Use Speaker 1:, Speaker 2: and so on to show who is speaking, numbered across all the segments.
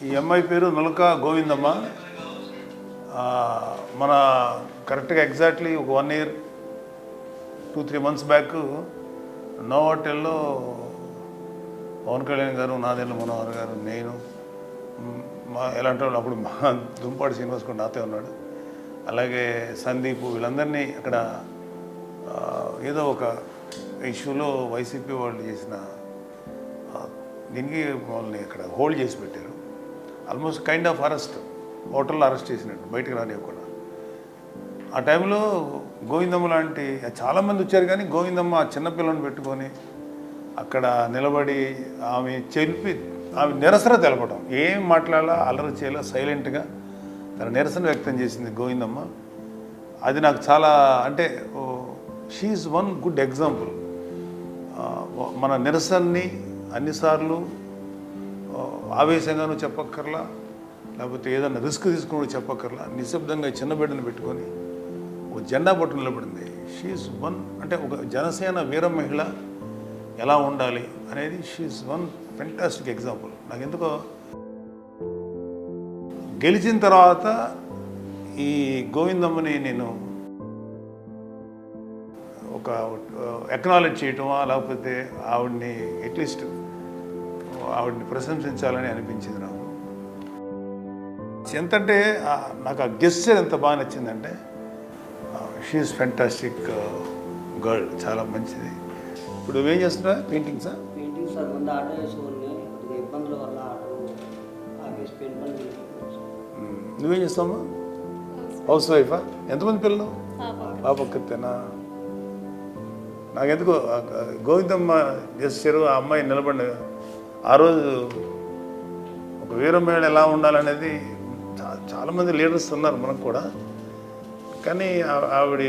Speaker 1: ఈ అమ్మాయి పేరు నులక గోవిందమ్మ. మన కరెక్ట్గా ఎగ్జాక్ట్లీ ఒక 1 year 2-3 months బ్యాక్ నోవాటెల్లో పవన్ కళ్యాణ్ గారు, నాదెండ్ల మనోహర్ గారు, నేను ఎలాంటి వాళ్ళు అప్పుడు మా దుంపాడు శ్రీనివాస్ కూడా నాతో ఉన్నాడు, అలాగే సందీప్, వీళ్ళందరినీ అక్కడ ఏదో ఒక ఇష్యూలో వైసీపీ వాళ్ళు చేసిన దీనికి వాళ్ళని అక్కడ హోల్డ్ చేసి పెట్టారు. ఆల్మోస్ట్ కైండ్ ఆఫ్ అరెస్ట్, హోటల్లో అరెస్ట్ చేసినట్టు, బయటకు రానివ్వకుండా. ఆ టైంలో గోవిందమ్మ లాంటి చాలామంది వచ్చారు, కానీ గోవిందమ్మ ఆ చిన్నపిల్లని పెట్టుకొని అక్కడ నిలబడి ఆమె నిరసన తెలపడం, ఏం మాట్లాడాలా, అల్లరి చేయాలా, సైలెంట్గా తన నిరసన వ్యక్తం చేసింది గోవిందమ్మ. అది నాకు చాలా, అంటే షీఈస్ వన్ గుడ్ ఎగ్జాంపుల్. మన నిరసనని అన్నిసార్లు ఆవేశంగానూ చెప్పక్కర్లా, లేకపోతే ఏదైనా రిస్క్ తీసుకుని చెప్పక్కర్లా, నిశ్శబ్దంగా చిన్న బిడ్డను పెట్టుకొని ఒక జెండా పట్టు నిలబడింది. షీఈస్ వన్, అంటే ఒక జనసేన వీర మహిళ ఎలా ఉండాలి అనేది షీఈస్ వన్ ఫెంటాస్టిక్ ఎగ్జాంపుల్. నాకు ఎందుకో గెలిచిన తర్వాత ఈ గోవిందమ్మని నేను ఒక ఎక్నాలెడ్జ్ చేయటమా, లేకపోతే ఆవిడ్ని అట్లీస్ట్ ఆవిడ్ని ప్రశంసించాలని అనిపించింది నాకు. ఎంతంటే నాకు ఆ గెస్చర్ ఎంత బాగా నచ్చిందంటే, షీఈస్ ఫెంటాస్టిక్ గర్ల్, చాలా మంచిది. ఇప్పుడు నువ్వేం చేస్తున్నా? పెయింటింగ్సా?
Speaker 2: పెయింటింగ్ సార్, ముందు ఆటో వేసుకుని ఇబ్బందుల వల్ల ఆటో ఆగేసి పెయింట్ పని.
Speaker 1: నువ్వేం చేస్తావమ్మా? హౌస్ వైఫా? ఎంతమంది పిల్లలు? పాప ఒక్కతేనా? నాకెందుకో గోవిందమ్మ చేశారు, ఆ అమ్మాయి నిలబడి ఆ రోజు ఒక వీరమేళ ఎలా ఉండాలనేది చాలామంది లీడర్స్ ఉన్నారు మనకు కూడా, కానీ ఆవిడ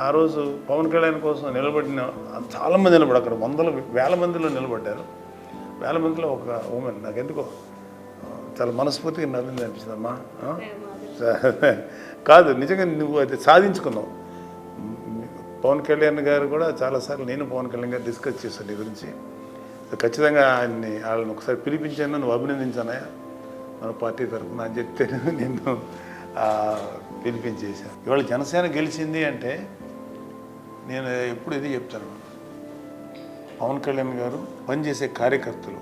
Speaker 1: ఆ రోజు పవన్ కళ్యాణ్ కోసం నిలబడిన చాలామంది నిలబడి, అక్కడ వేల మందిలో నిలబడ్డారు. వేల మందిలో ఒక ఉమెన్ నాకెందుకో చాలా మనస్ఫూర్తిగా నవ్వింది అనిపిస్తుందమ్మా. కాదు, నిజంగా నువ్వు అయితే సాధించుకున్నావు. పవన్ కళ్యాణ్ గారు కూడా చాలాసార్లు నేను పవన్ కళ్యాణ్ గారు డిస్కస్ చేశాను నీ గురించి. ఖచ్చితంగా వాళ్ళని ఒకసారి పిలిపించాను, నువ్వు అభినందించానయా మన పార్టీ తరఫున అని చెప్తే నిన్ను పిలిపించేశాను. ఇవాళ జనసేన గెలిచింది అంటే నేను ఎప్పుడు ఇది చెప్తాను, పవన్ కళ్యాణ్ గారు పనిచేసే కార్యకర్తలు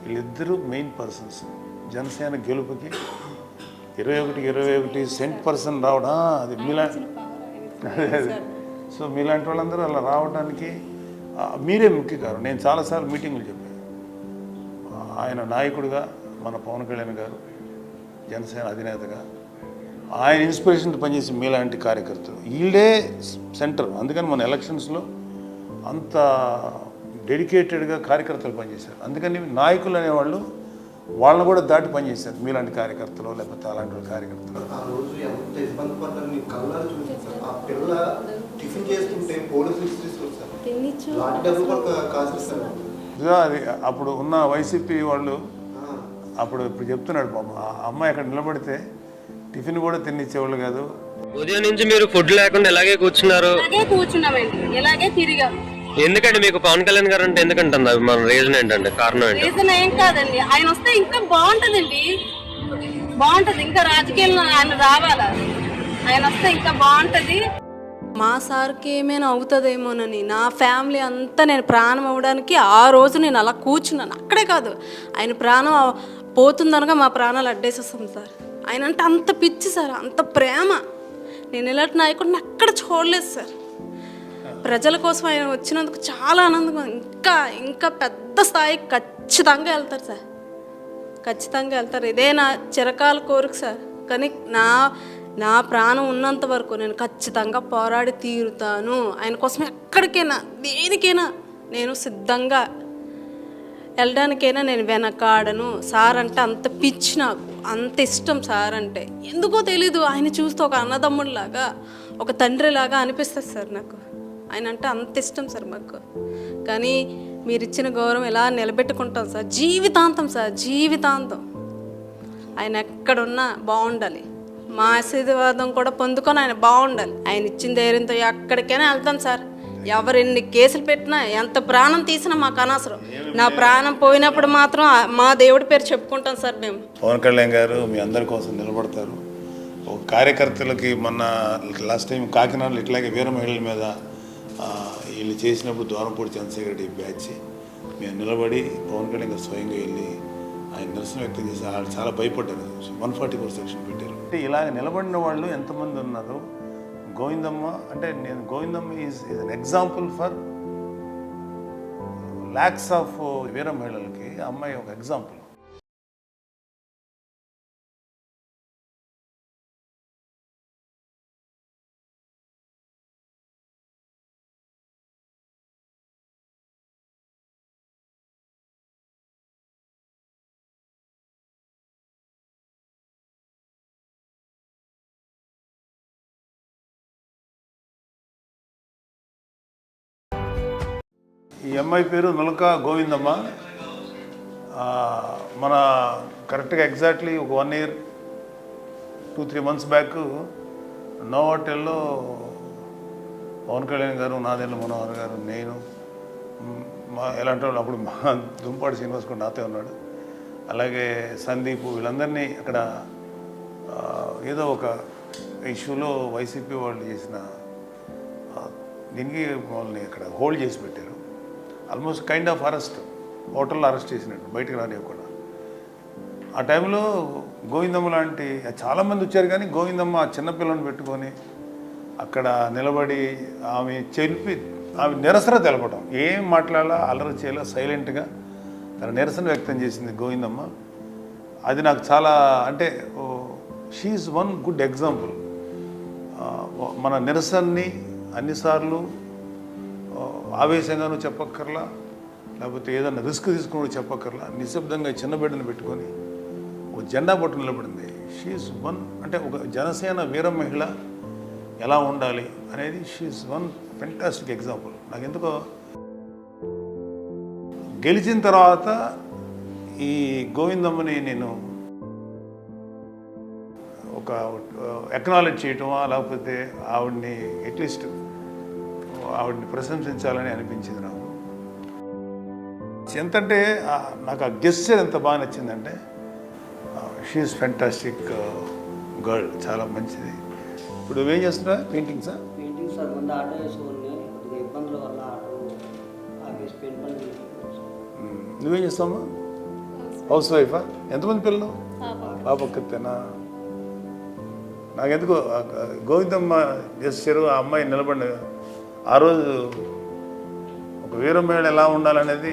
Speaker 1: వీళ్ళిద్దరూ మెయిన్ పర్సన్స్. జనసేన గెలుపుకి 21 cent% రావడం, అది సో మీలాంటి వాళ్ళందరూ అలా రావడానికి మీరే ముఖ్య కారణం. నేను చాలాసార్లు మీటింగులు చెప్పాను, ఆయన నాయకుడిగా మన పవన్ కళ్యాణ్ గారు జనసేన అధినేతగా ఆయన ఇన్స్పిరేషన్తో పనిచేసి మీలాంటి కార్యకర్తలు వీళ్ళే సెంటర్. అందుకని మన ఎలక్షన్స్లో అంత డెడికేటెడ్గా కార్యకర్తలు పనిచేశారు. అందుకని నాయకులు అనేవాళ్ళు వాళ్ళని కూడా దాటి పనిచేశారు, మీలాంటి కార్యకర్తలు లేకపోతే అలాంటి కార్యకర్తలు.
Speaker 3: ఆ రోజు ఎంత ఇబ్బంది పడ్డారు నీ కళ్ళారు చూసారు సార్. ఆ పిల్ల టిఫిన్ చేస్తుంటే పోలీసులు
Speaker 1: అది అప్పుడు ఉన్న వైసీపీ వాళ్ళు అప్పుడు ఇప్పుడు చెప్తున్నాడు బాబు, ఆ అమ్మాయి అక్కడ నిలబడితే టిఫిన్ కూడా తినిచ్చేవాళ్ళు కాదు.
Speaker 4: ఉదయం నుంచి మీరు ఫుడ్ లేకుండా ఇలాగే కూర్చున్నారు?
Speaker 5: ఇలాగే తిరిగాం.
Speaker 4: ఎందుకంటే మీకు పవన్ కళ్యాణ్ గారు అంటే ఎందుకంటుంది? మన రీజన్ ఏంటంటే, కారణం ఏంటి?
Speaker 5: రీజన్ ఏం కాదండి, ఆయన వస్తే ఇంకా బాగుంటదండి, బాగుంటది. ఇంకా రాజకీయాల్లో ఆయన రావాలా, ఆయన వస్తే ఇంకా బాగుంటది.
Speaker 6: మా సార్కి ఏమైనా అవుతుందేమోనని నా ఫ్యామిలీ అంతా నేను ప్రాణం అవ్వడానికి ఆ రోజు నేను అలా కూర్చున్నాను. అక్కడే కాదు, ఆయన ప్రాణం పోతుందనగా మా ప్రాణాలు అడ్డేసేస్తాం సార్. ఆయన అంటే అంత పిచ్చి సార్, అంత ప్రేమ. నేను ఇలాంటి నాయకుడిని ఎక్కడ చూడలేదు సార్. ప్రజల కోసం ఆయన వచ్చినందుకు చాలా ఆనందంగా, ఇంకా ఇంకా పెద్ద స్థాయికి ఖచ్చితంగా వెళ్తారు సార్, ఖచ్చితంగా వెళ్తారు. ఇదే నా చిరకాల కోరిక సార్. కానీ నా ప్రాణం ఉన్నంత వరకు నేను ఖచ్చితంగా పోరాడి తీరుతాను. ఆయన కోసం ఎక్కడికైనా దేనికైనా నేను సిద్ధంగా వెళ్ళడానికైనా నేను వెనకాడను. సార్ అంటే అంత పిచ్చి, నాకు అంత ఇష్టం సార్ అంటే. ఎందుకో తెలీదు, ఆయన చూస్తే ఒక అన్నదమ్ముడిలాగా, ఒక తండ్రిలాగా అనిపిస్తుంది సార్ నాకు. ఆయన అంటే అంత ఇష్టం సార్ మాకు. కానీ మీరు ఇచ్చిన గౌరవం ఎలా నిలబెట్టుకుంటాం సార్, జీవితాంతం సార్, జీవితాంతం. ఆయన ఎక్కడున్నా బాగుండాలి, మా ఆశీర్వాదం కూడా పొందుకొని ఆయన బాగుండాలి. ఆయన ఇచ్చిన ధైర్యంతో ఎక్కడికైనా వెళ్తాం సార్, ఎవరెన్ని కేసులు పెట్టినా ఎంత ప్రాణం తీసినా మాకు అనవసరం. నా ప్రాణం పోయినప్పుడు మాత్రం మా దేవుడి పేరు చెప్పుకుంటాం సార్ మేము.
Speaker 1: పవన్ కళ్యాణ్ గారు మీ అందరి కోసం నిలబడతారు. ఒక కార్యకర్తలకి మొన్న లాస్ట్ టైం కాకినాడలో ఇట్లాగే వీర మహిళల మీద వీళ్ళు చేసినప్పుడు దూరంపూడి చంద్రశేఖర్ రెడ్డి బ్యాచ్ మేము నిలబడి పవన్ కళ్యాణ్ గారు స్వయంగా వెళ్ళి ఆయన నిరసన వ్యక్తం చేసి వాళ్ళు చాలా భయపడ్డారు. 144 సెక్షన్ పెట్టారు. ఇలాగ నిలబడిన వాళ్ళు ఎంతమంది ఉన్నారు? గోవిందమ్మ అంటే నేను Govindamma is an example for lakhs of వీర మహిళలకి అమ్మాయి ఒక ఎగ్జాంపుల్. ఈ అమ్మాయి పేరు నులక గోవిందమ్మ. మన కరెక్ట్గా ఎగ్జాక్ట్లీ ఒక 1 year 2-3 months బ్యాక్ నోవాటెల్లో పవన్ కళ్యాణ్ గారు, నాదెండ్ల మనోహర్ గారు, నేను ఎలాంటి వాళ్ళు అప్పుడు మా దుంపాడు శ్రీనివాస్ కూడా నాతో ఉన్నాడు, అలాగే సందీప్, వీళ్ళందరినీ అక్కడ ఏదో ఒక ఇష్యూలో వైసీపీ వాళ్ళు చేసిన దీనికి వాళ్ళని అక్కడ హోల్డ్ చేసి పెట్టారు. ఆల్మోస్ట్ కైండ్ ఆఫ్ అరెస్ట్, హోటల్లో అరెస్ట్ చేసినట్టు, బయటకు రానివ్వకుండా. ఆ టైంలో గోవిందమ్మ లాంటి చాలామంది వచ్చారు, కానీ గోవిందమ్మ ఆ చిన్నపిల్లని పెట్టుకొని అక్కడ నిలబడి ఆమె నిరసన తెలపడం, ఏం మాట్లాడాలా అల్లరి చేయాలా సైలెంట్గా తన నిరసన వ్యక్తం చేసింది గోవిందమ్మ. అది నాకు చాలా అంటే షీఈస్ వన్ గుడ్ ఎగ్జాంపుల్. మన నిరసనని అన్నిసార్లు ఆవేశంగానూ చెప్పక్కర్లా, లేకపోతే ఏదైనా రిస్క్ తీసుకుని చెప్పక్కర్లా, నిశ్శబ్దంగా చిన్న బిడ్డను పెట్టుకొని ఒక జెండా పట్టు నిలబడింది. షీఈస్ వన్ అంటే ఒక జనసేన వీర మహిళ ఎలా ఉండాలి అనేది షీఈస్ వన్ ఫెంటాస్టిక్ ఎగ్జాంపుల్. నాకు ఎందుకో గెలిచిన తర్వాత ఈ గోవిందమ్మని నేను ఒక ఎక్నాలెడ్జ్ చేయటమా, లేకపోతే ఆవిడ్ని అట్లీస్ట్ ఆవిడ్ని ప్రశంసించాలని అనిపించింది నాకు. ఎంతంటే నాకు ఆ గెస్చర్ ఎంత బాగా నచ్చిందంటే షీఈస్ ఫెంటాస్టిక్ గర్ల్, చాలా మంచిది. ఇప్పుడు నువ్వేం చేస్తున్నా? పెయింటింగ్సా?
Speaker 2: పెయింటింగ్ సార్, ముందు ఆటో వేసుకుని కొద్దిగా ఇబ్బందుల వల్ల ఆటో ఆగేసి పెయింట్ పని.
Speaker 1: నువ్వేం చేస్తావమ్మా? హౌస్ వైఫా? ఎంతమంది పిల్లలు? పాప ఒక్కతేనా? నాకెందుకు గోవిందమ్మ చేశారు, ఆ అమ్మాయి నిలబడి ఆ రోజు ఒక వీరమేళ ఎలా ఉండాలనేది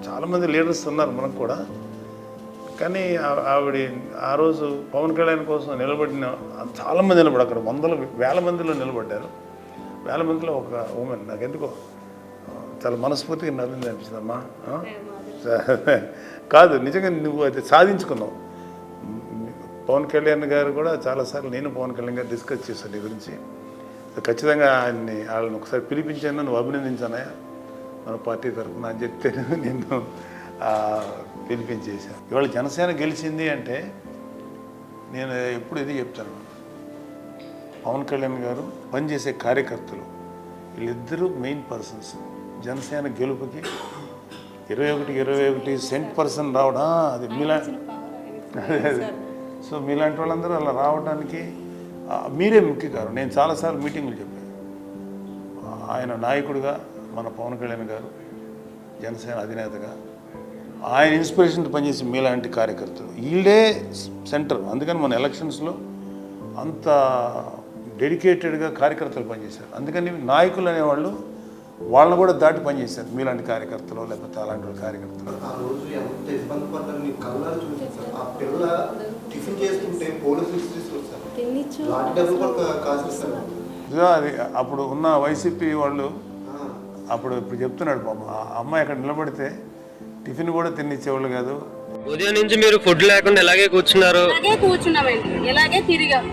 Speaker 1: చాలామంది లీడర్స్ ఉన్నారు మనకు కూడా, కానీ ఆవిడ ఆ రోజు పవన్ కళ్యాణ్ కోసం నిలబడిన చాలామంది నిలబడి అక్కడ వేల మందిలో నిలబడ్డారు. వేల మందిలో ఒక ఉమెన్ నాకెందుకో చాలా మనస్ఫూర్తిగా నవ్వింది అనిపిస్తుందమ్మా. కాదు, నిజంగా నువ్వు అయితే సాధించుకున్నావు. పవన్ కళ్యాణ్ గారు కూడా చాలాసార్లు నేను పవన్ కళ్యాణ్ గారు డిస్కస్ చేశాను నీ గురించి. ఖచ్చితంగా వాళ్ళని ఒకసారి పిలిపించాను, నువ్వు అభినందించానయా మన పార్టీ తరఫున అని చెప్తే నిన్ను పిలిపించేశాను. ఇవాళ జనసేన గెలిచింది అంటే నేను ఎప్పుడు ఇది చెప్తాను, పవన్ కళ్యాణ్ గారు పనిచేసే కార్యకర్తలు వీళ్ళిద్దరూ మెయిన్ పర్సన్స్. జనసేన గెలుపుకి 21 సెంట్ రావడం అది అదే. సో మీలాంటి వాళ్ళందరూ అలా రావడానికి మీరే ముఖ్య కారణం. నేను చాలాసార్లు మీటింగులు చెప్పాను. ఆయన నాయకుడిగా మన పవన్ కళ్యాణ్ గారు జనసేన అధినేతగా ఆయన ఇన్స్పిరేషన్తో పనిచేసి మీలాంటి కార్యకర్తలు వీళ్ళే సెంటర్. అందుకని మన ఎలక్షన్స్లో అంత డెడికేటెడ్గా కార్యకర్తలు పనిచేశారు. అందుకని నాయకులు అనేవాళ్ళు వాళ్ళని కూడా దాటి పనిచేశారు, మీలాంటి కార్యకర్తలు లేకపోతే అలాంటి కార్యకర్తలు.
Speaker 3: ఆ రోజు ఎంత ఇబ్బంది పడ్డారు నీ కళ్ళారు చూపించారు. ఆ పిల్ల టిఫిన్ చేస్తుంటే పోలీసులు తీసుకొస్తారు, లాంటి డబ్బులు కూడా కాసేస్తారు.
Speaker 1: అది అప్పుడు ఉన్న వైసీపీ వాళ్ళు అప్పుడు ఇప్పుడు చెప్తున్నాడు పాప, ఆ అమ్మాయి అక్కడ నిలబడితే టిఫిన్ కూడా తినిచ్చేవాళ్ళు కాదు.
Speaker 4: ఉదయం నుంచి మీరు ఫుడ్ లేకుండా ఎలాగే కూర్చున్నారు?
Speaker 5: కూర్చున్నామండి, ఇలాగే తిరిగాం.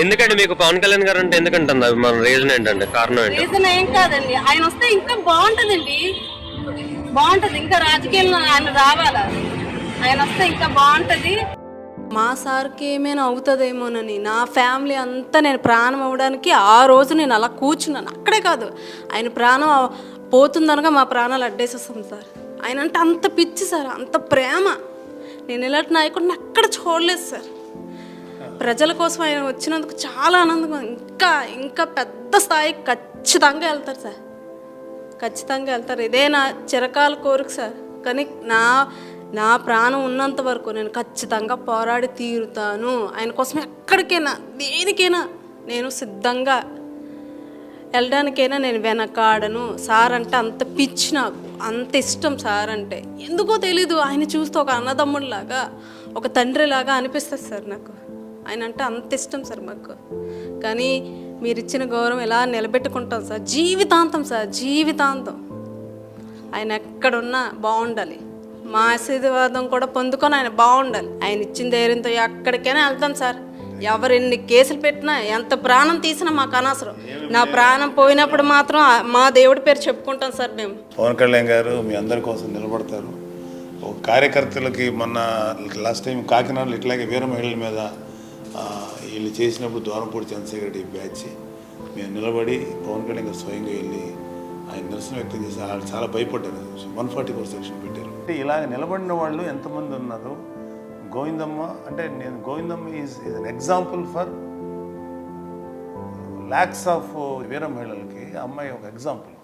Speaker 4: ఎందుకంటే మీకు పవన్ కళ్యాణ్ గారు అంటే ఎందుకంటుంది మన రీజన్ ఏంటంటే కారణం ఏంటి?
Speaker 5: రీజన్ ఏం కాదండి, ఆయన వస్తే ఇంకా బాగుంటదండి, బాగుంటది. ఇంకా రాజకీయాల్లో ఆయన రావాలా, ఆయన వస్తే ఇంకా బాగుంటది.
Speaker 6: మా సార్కి ఏమైనా అవుతుందేమోనని నా ఫ్యామిలీ అంతా నేను ప్రాణం అవ్వడానికి ఆ రోజు నేను అలా కూర్చున్నాను. అక్కడే కాదు, ఆయన ప్రాణం పోతుందనగా మా ప్రాణాలు అడ్డేసేస్తాం సార్. ఆయన అంటే అంత పిచ్చి సార్, అంత ప్రేమ. నేను ఇలాంటి నాయకుడిని అక్కడ చూడలేదు సార్. ప్రజల కోసం ఆయన వచ్చినందుకు చాలా ఆనందంగా, ఇంకా ఇంకా పెద్ద స్థాయికి ఖచ్చితంగా వెళ్తారు సార్, ఖచ్చితంగా వెళ్తారు. ఇదే నా చిరకాల కోరిక సార్. కానీ నా ప్రాణం ఉన్నంత వరకు నేను ఖచ్చితంగా పోరాడి తీరుతాను. ఆయన కోసం ఎక్కడికైనా దేనికైనా నేను సిద్ధంగా వెళ్ళడానికైనా నేను వెనకాడను. సార్ అంటే అంత పిచ్చి, నాకు అంత ఇష్టం సార్ అంటే. ఎందుకో తెలీదు, ఆయన చూస్తే ఒక అన్నదమ్ముడిలాగా, ఒక తండ్రిలాగా అనిపిస్తుంది సార్ నాకు. ఆయన అంటే అంత ఇష్టం సార్ మాకు. కానీ మీరు ఇచ్చిన గౌరవం ఎలా నిలబెట్టుకుంటాం సార్, జీవితాంతం సార్, జీవితాంతం. ఆయన ఎక్కడున్నా బాగుండాలి, మా ఆశీర్వాదం కూడా పొందుకొని ఆయన బాగుండాలి. ఆయన ఇచ్చిన ధైర్యంతో ఎక్కడికైనా వెళ్తాం సార్. ఎవరు ఎన్ని కేసులు పెట్టినా, ఎంత ప్రాణం తీసినా మాకు అనవసరం. నా ప్రాణం పోయినప్పుడు మాత్రం మా దేవుడి పేరు చెప్పుకుంటాం సార్ మేము.
Speaker 1: పవన్ కళ్యాణ్ గారు మీ అందరి కోసం నిలబడతారు. ఒక కార్యకర్తలకి మొన్న లాస్ట్ టైం కాకినాడలో ఇట్లాగే వీర మహిళల మీద వీళ్ళు చేసినప్పుడు దూరంపూడి చంద్రశేఖర్ రెడ్డి బ్యాచ్ మేము నిలబడి పవన్ కళ్యాణ్ గారు స్వయంగా వెళ్ళి ఆయన నిరసన వ్యక్తం చేసి వాళ్ళు చాలా భయపడ్డారు. 144 సెక్షన్ పెట్టారు. అంటే ఇలాగ నిలబడిన వాళ్ళు ఎంతమంది ఉన్నారు? గోవిందమ్మ అంటే Govindamma is an example for lakhs of వీర మహిళలకి. అమ్మాయి ఒక ఎగ్జాంపుల్.